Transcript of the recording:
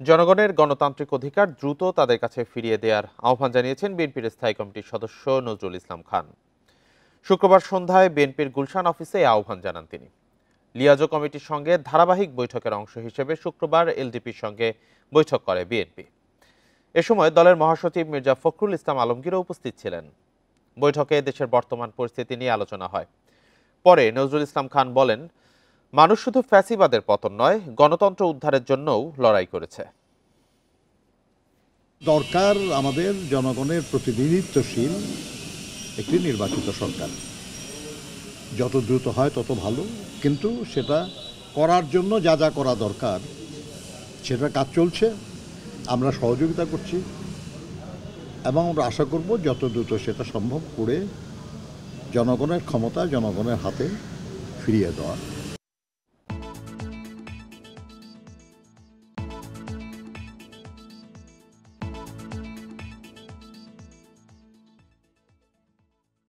জনগণের গণতান্ত্রিক অধিকার দ্রুত তাদের কাছে ফিরিয়ে দেওয়ার আহ্বান জানিয়েছেন বিএনপির স্থায়ী কমিটির সদস্য নজরুল ইসলাম খান। শুক্রবার সন্ধ্যায় বিএনপির গুলশান অফিসে এই আহ্বান জানান তিনি। লিয়াজো কমিটির সঙ্গে ধারাবাহিক বৈঠকের অংশ হিসেবে শুক্রবার এলডিপির সঙ্গে বৈঠক করে বিএনপি। এ সময় দলের মহাসচিব মির্জা ফখরুল ইসলাম আলমগীরও উপস্থিত ছিলেন। বৈঠকে দেশের বর্তমান পরিস্থিতি নিয়ে আলোচনা হয়। পরে নজরুল ইসলাম খান বলেন, মানুষ শুধু ফ্যাসিবাদের পতন নয়, গণতন্ত্র উদ্ধারের জন্যও লড়াই করেছে। দরকার আমাদের জনগণের প্রতিনিধিত্বশীল একটি নির্বাচিত সরকার। যত দ্রুত হয় তত ভালো, কিন্তু সেটা করার জন্য যা যা করা দরকার সেটা কাজ চলছে, আমরা সহযোগিতা করছি এবং আমরা আশা করব যত দ্রুত সেটা সম্ভব করে জনগণের ক্ষমতা জনগণের হাতে ফিরিয়ে দেওয়া।